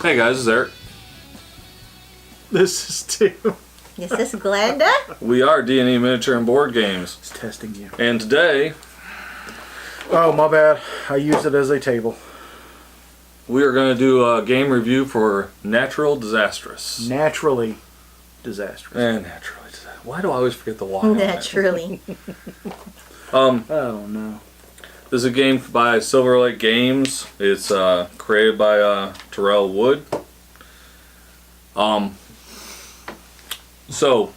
Hey guys, this is Eric. This is Tim. Is this Glenda? We are D&E Miniature and Board Games. It's testing you. And today, Oh, my bad. I used it as a table. we are going to do a game review for Naturally Disastrous. Naturally Disastrous. Naturally Disastrous. Why do I always forget the Y on that? Naturally. Oh, no. This is a game by Silver Lake Games. It's created by Tyrell Wood. So,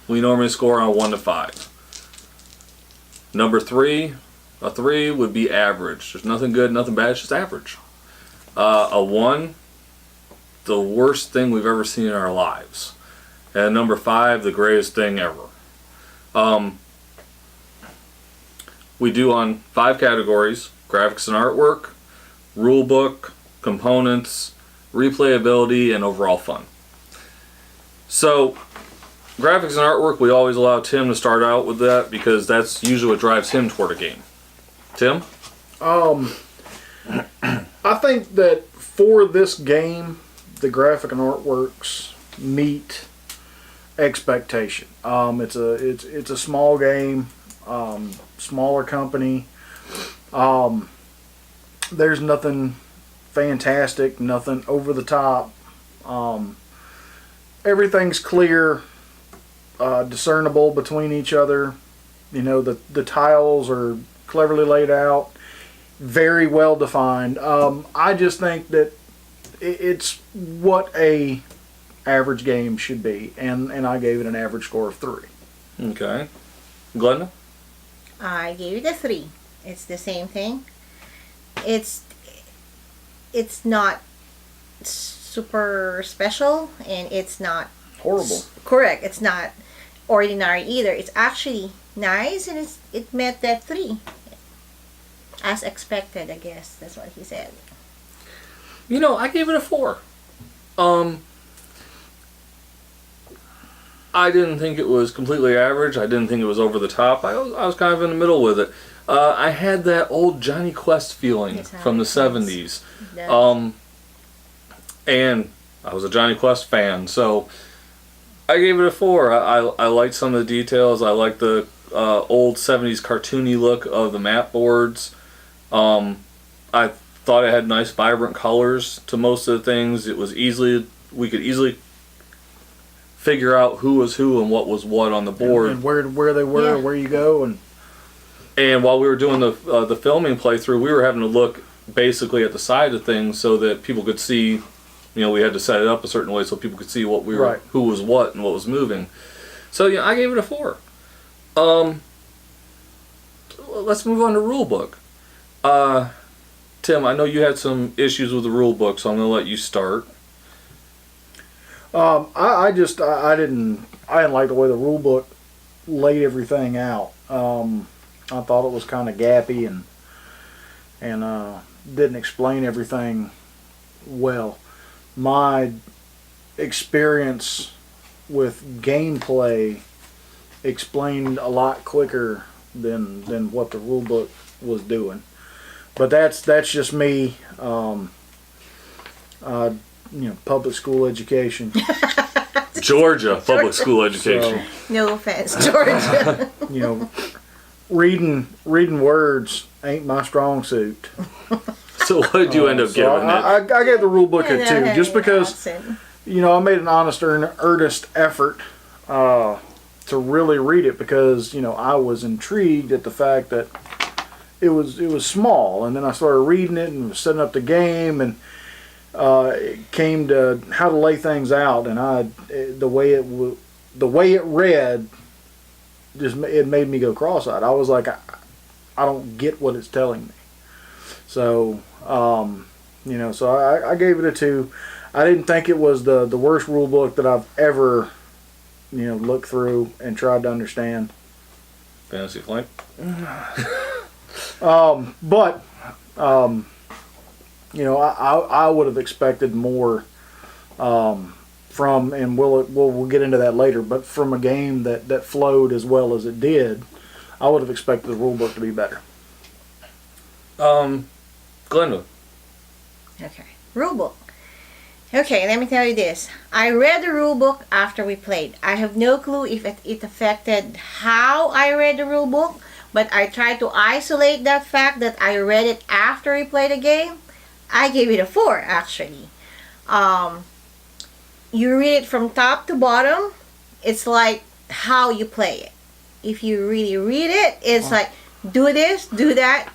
we normally score on a 1 to 5. Number 3, a 3 would be average. There's nothing good, nothing bad, it's just average. A 1, the worst thing we've ever seen in our lives. And number 5, the greatest thing ever. We do on 5 categories: graphics and artwork, rulebook, components, replayability, and overall fun. So, graphics and artwork, we always allow Tim to start out with that because that's usually what drives him toward a game. Tim? I think that for this game, the graphic and artworks meet expectation. It's a small game, smaller company. There's nothing fantastic, nothing over the top. Everything's clear, discernible between each other. You know, the tiles are cleverly laid out, very well defined. I just think that it's what a average game should be, and I gave it an average score of 3. Okay. Glenda? I gave it a 3. It's the same thing. It's not super special, and it's not Horrible. correct. It's not ordinary either. It's actually nice, and it met that 3 as expected. I guess that's what he said. You know, I gave it a 4. I didn't think it was completely average. I didn't think it was over the top. I was kind of in the middle with it. I had that old Johnny Quest feeling from the 70s. And I was a Johnny Quest fan, so I gave it a 4. I liked some of the details. I liked the old 70s cartoony look of the map boards. I thought it had nice vibrant colors to most of the things. It was we could easily figure out who was who and what was what on the board. And where they were, where you go. And while we were doing the filming playthrough, we were having to look basically at the side of things so that people could see. You know, we had to set it up a certain way so people could see what we were, who was what, and what was moving. So yeah, I gave it a 4. Let's move on to rulebook. Tim, I know you had some issues with the rulebook, so I'm going to let you start. I didn't like the way the rulebook laid everything out. I thought it was kind of gappy and didn't explain everything well. My experience with gameplay explained a lot quicker than what the rulebook was doing. But that's just me. Public school education. Georgia public school education. So, No offense, Georgia. Reading words ain't my strong suit. So what did you end up giving it? I gave the rule book a 2, just because I made an honest earnest effort to really read it, because I was intrigued at the fact that it was small, and then I started reading it and setting up the game, and it came to how to lay things out, and the way it read, it made me go cross-eyed. I was like, I don't get what it's telling me. So, so I gave it a 2. I didn't think it was the worst rule book that I've ever, looked through and tried to understand. Fantasy Flight? But, I would have expected more from, and we'll get into that later, but from a game that flowed as well as it did, I would have expected the rule book to be better. Glenda. Okay. Rulebook. Okay, let me tell you this. I read the rule book after we played. I have no clue if it affected how I read the rule book, but I tried to isolate that fact that I read it after we played the game. I gave it a 4, actually. You read it from top to bottom. It's like how you play it. If you really read it, it's like, do this, do that.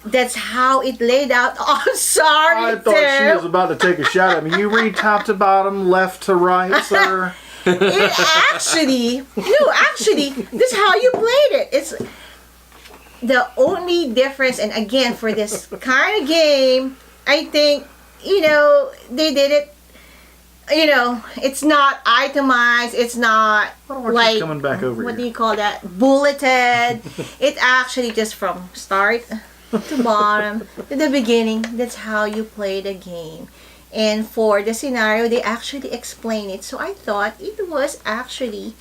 That's how it laid out. Oh, I'm sorry, I thought she was about to take a shot at me. You read top to bottom, left to right, sir. Actually, this is how you played it. It's the only difference, and again, for this kind of game, I think, they did it, it's not itemized, it's not like, coming back over what here? do you call that, bulleted. It's actually just from start to bottom to the beginning. That's how you play the game. And for the scenario, they actually explain it. So I thought it was actually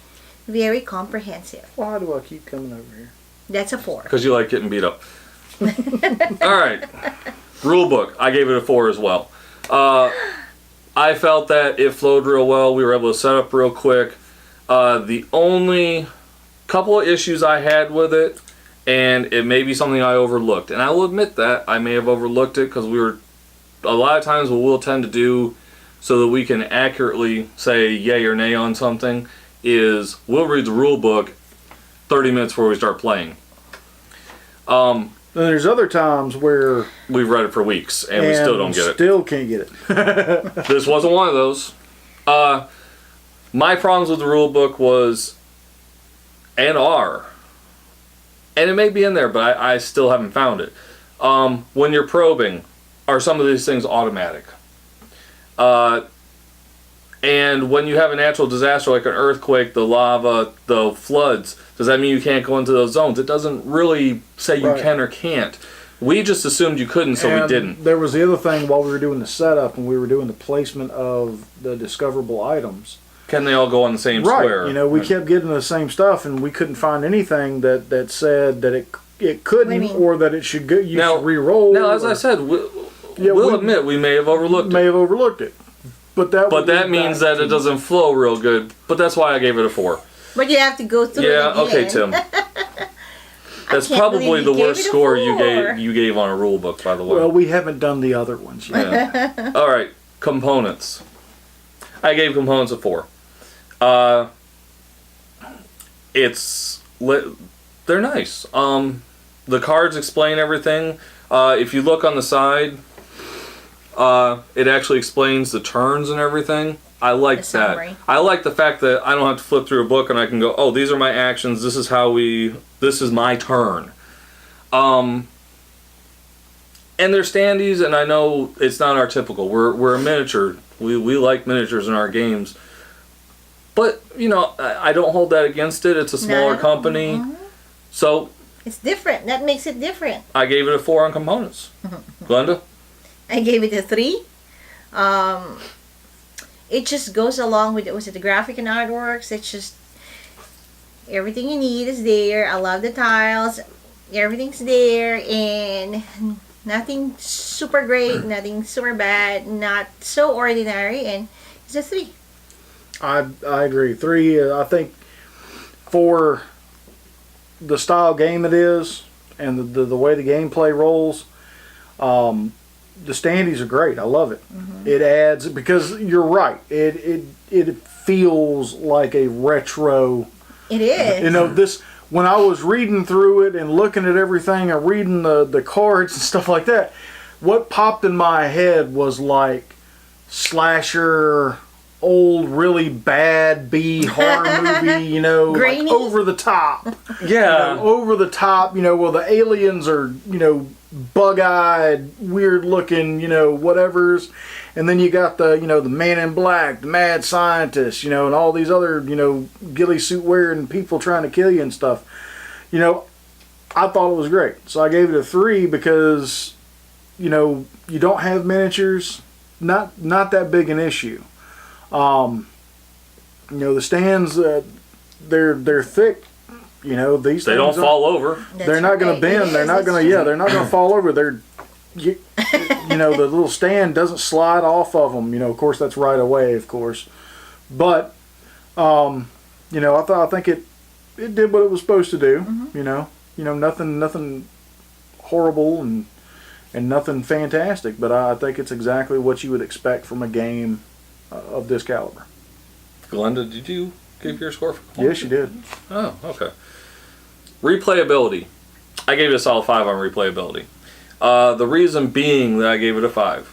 very comprehensive. Why do I keep coming over here? That's a 4. Because you like getting beat up. All right. Rule book. I gave it a 4 as well. I felt that it flowed real well. We were able to set up real quick. The only couple of issues I had with it, and it may be something I overlooked, and I will admit that I may have overlooked it because a lot of times what we'll tend to do so that we can accurately say yay or nay on something is we'll read the rule book 30 minutes before we start playing. Then there's other times where We've read it for weeks and we still don't get it. Still can't get it. This wasn't one of those. My problems with the rule book was, and are, and it may be in there, but I still haven't found it. When you're probing, are some of these things automatic? And when you have a natural disaster like an earthquake, the lava, the floods, does that mean you can't go into those zones? It doesn't really say you can or can't. We just assumed you couldn't, so we didn't. There was the other thing while we were doing the setup and we were doing the placement of the discoverable items. Can they all go on the same square? We kept getting the same stuff and we couldn't find anything that said that it couldn't or that it should go. You should re-roll. Now, as I said, we'll admit we may have overlooked it. But that means that it doesn't flow real good. But that's why I gave it a 4. But you have to go through it again. Okay, Tim. That's probably the worst score you gave on a rule book, by the way. Well, we haven't done the other ones yet. Yeah. All right, components. I gave components a 4. They're nice. The cards explain everything. If you look on the side, it actually explains the turns and everything. I like that. I like the fact that I don't have to flip through a book and I can go, oh, these are my actions. This is my turn. And they're standees, and I know it's not our typical. We're a miniature. We like miniatures in our games. But, I don't hold that against it. It's a smaller company. Mm-hmm. So it's different. That makes it different. I gave it a 4 on components. Glenda? I gave it a 3. It just goes along with the graphic and artworks. It's just everything you need is there. I love the tiles. Everything's there, and nothing super great, nothing super bad, not so ordinary, and it's a 3. I agree. 3. I think for the style game it is and the way the gameplay rolls, the standees are great. I love it. Mm-hmm. It adds, because you're right. It feels like a retro. It is. This when I was reading through it and looking at everything and reading the cards and stuff like that, what popped in my head was like slasher, old, really bad B horror movie, like over the top. Yeah. Over the top, well, the aliens are, bug-eyed, weird-looking, whatevers. And then you got the man in black, the mad scientist, and all these other, ghillie suit wearing people trying to kill you and stuff. I thought it was great. So I gave it a 3 because, you don't have miniatures, not that big an issue. The stands, they're thick. These they don't fall over. They're not going to bend. They're not going to. Yeah, they're not going to fall over. you know, the little stand doesn't slide off of them. You know, of course, that's right away, of course. But, you know, I think it did what it was supposed to do. Mm-hmm. You know, nothing horrible and nothing fantastic. But I think it's exactly what you would expect from a game of this caliber. Glenda, did you give your score for Yes, you did. Oh, okay. Replayability. I gave it a solid 5 on replayability. The reason being that I gave it a 5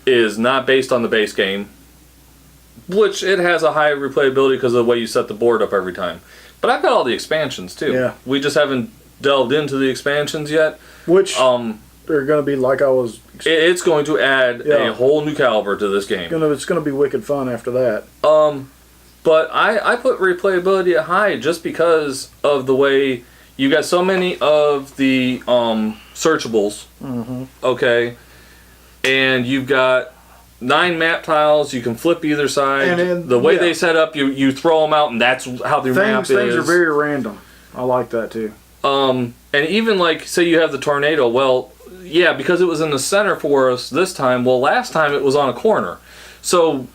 is not based on the base game, which it has a high replayability because of the way you set the board up every time. But I've got all the expansions too. Yeah. We just haven't delved into the expansions yet. Which they're going to be like I was. It's going to add a whole new caliber to this game. It's going to be wicked fun after that. But I put replayability at high just because of the way you got so many of the searchables. Mm-hmm. Okay, and you've got 9 map tiles. You can flip either side. And the way they set up, you throw them out, and that's how the map is. Things are very random. I like that too. And even like, say you have the tornado. Well, yeah, because it was in the center for us this time. Well, last time it was on a corner. So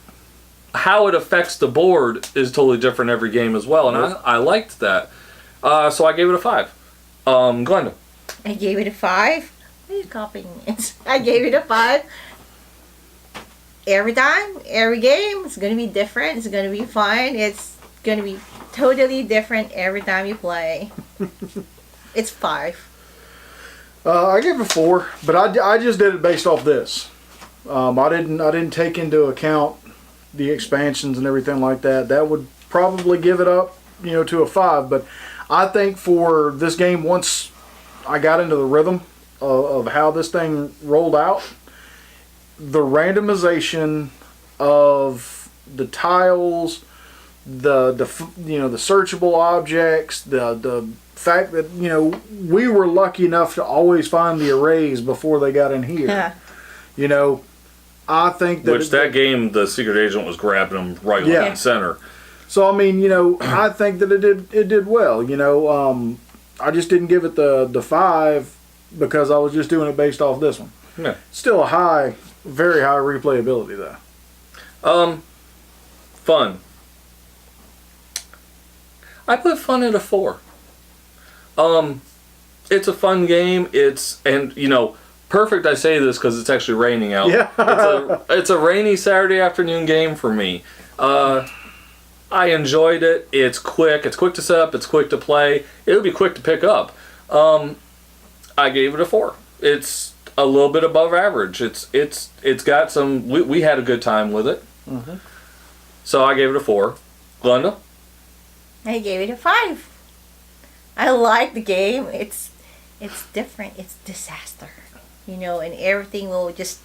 how it affects the board is totally different every game as well. And I liked that. So I gave it a 5. Glenda. I gave it a 5. What are you copying it? I gave it a 5. Every time, every game, it's going to be different. It's going to be fun. It's going to be totally different every time you play. It's 5. I gave it a 4, but I just did it based off this. I didn't take into account the expansions and everything like that. That would probably give it up, to a 5. But I think for this game, once I got into the rhythm of how this thing rolled out, the randomization of the tiles, the searchable objects, the fact that we were lucky enough to always find the arrays before they got in here. Yeah. I think that that game, the secret agent was grabbing them right left and center. So I mean, I think that it did well. I just didn't give it the 5 because I was just doing it based off this one. Yeah. Still a very high replayability though. Fun. I put fun at a 4. It's a fun game. Perfect. I say this because it's actually raining out. Yeah. It's a rainy Saturday afternoon game for me. I enjoyed it. It's quick. It's quick to set up. It's quick to play. It'll be quick to pick up. I gave it a 4. It's a little bit above average. It's got some. We had a good time with it. Mm-hmm. So I gave it a 4. Glenda? I gave it a 5. I like the game. It's different. It's disaster. And everything will just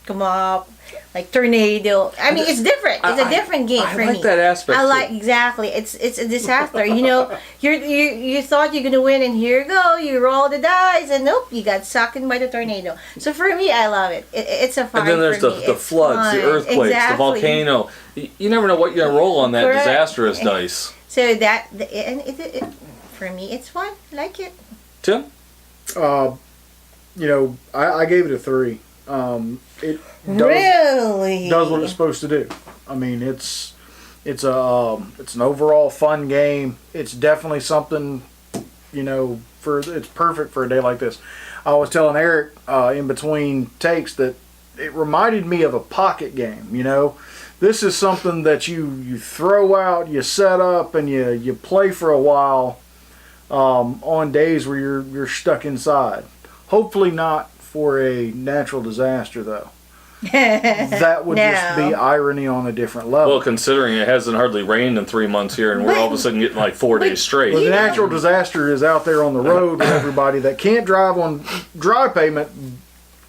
come up like tornado. I mean, it's different. It's a different game for me. I like that aspect. Exactly. It's a disaster. You thought you're gonna win, and here you go. You roll the dice, and nope, you got sucked in by the tornado. So for me, I love it. It's a 5. And then there's the floods, fun. the earthquakes, the volcano. You never know what you're gonna roll on that Correct. Disastrous dice. So for me, it's fun. I like it. Tim? I gave it a 3. It really does what it's supposed to do. I mean, it's an overall fun game. It's definitely something, it's perfect for a day like this. I was telling Eric in between takes that it reminded me of a pocket game. This is something that you throw out, you set up, and you play for a while on days where you're stuck inside. Hopefully not for a natural disaster, though. That would just be irony on a different level. Well, considering it hasn't hardly rained in 3 months here, and we're all of a sudden getting like 4 days straight. But the natural disaster is out there on the road with everybody that can't drive on dry pavement.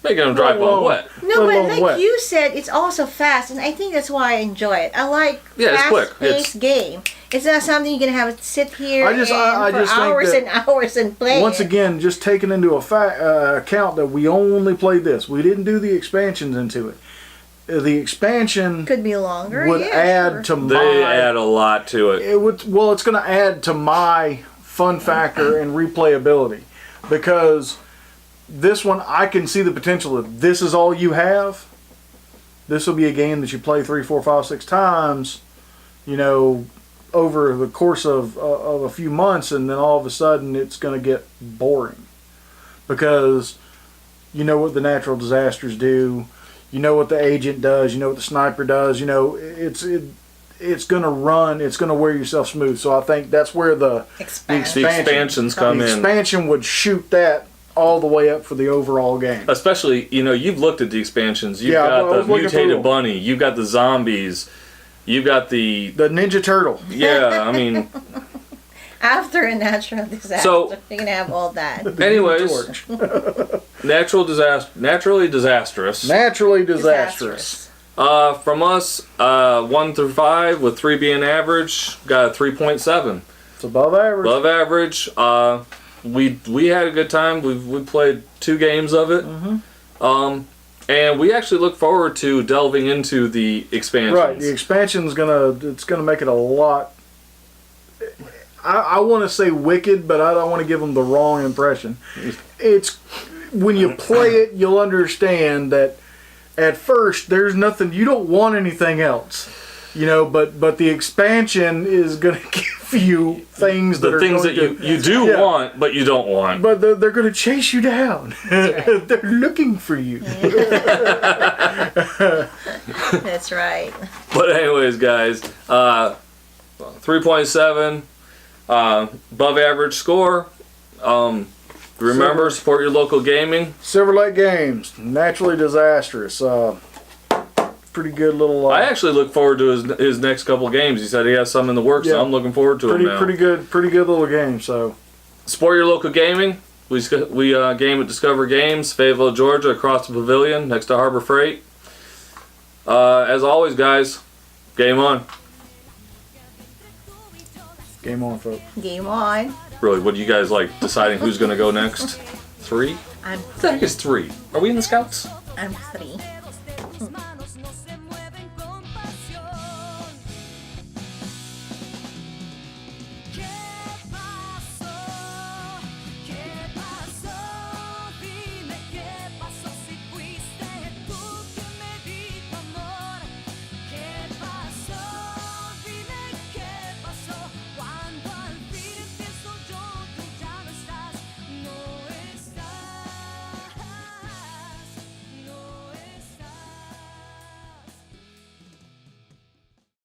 Making them drive on wet. No, but like you said, it's also fast, and I think that's why I enjoy it. I like fast-paced game. It's not something you're gonna have to sit here I just for hours and hours and play. Once again, just taking into account that we only played this, we didn't do the expansions into it. The expansion could be longer. Would add to my. They add a lot to it. It would. Well, it's going to add to my fun factor and replayability because this one, I can see the potential. If this is all you have, this will be a game that you play 3, 4, 5, 6 times, you know, over the course of a few months, and then all of a sudden it's going to get boring. Because you know what the natural disasters do, you know what the agent does, you know what the sniper does, you know, it's going to run, it's going to wear yourself smooth. So I think that's where the expansions come in. The expansion would shoot that all the way up for the overall game. Especially, you know, you've looked at the expansions. You've got the mutated bunny. You've got the zombies. You've got the Ninja Turtle. Yeah, I mean. After a natural disaster, so, you're gonna have all that. Anyways, naturally disastrous. Naturally disastrous. From us, 1 through 5, with 3 being average, got a 3.7. It's above average. Above average. We had a good time. We played 2 games of it. And we actually look forward to delving into the expansions. Right, the expansion's gonna make it a lot. I want to say wicked, but I don't want to give them the wrong impression. It's when you play it, you'll understand that at first there's nothing. You don't want anything else, you know. But the expansion is gonna give you things that you do want, but you don't want. But they're going to chase you down. Right. They're looking for you. That's right. But anyways, guys, 3.7, above average score. Remember, support your local gaming. Silver Lake Games, Naturally Disastrous. Pretty good little. I actually look forward to his next couple games. He said he has some in the works, so I'm looking forward to it now. Pretty good little game. So, support your local gaming. We game at Discover Games, Fayetteville, Georgia, across the pavilion next to Harbor Freight. As always, guys, game on. Game on, folks. Game on. Really, what do you guys like deciding who's going to go next? 3? I think it's 3. Are we in the Scouts? I'm 3.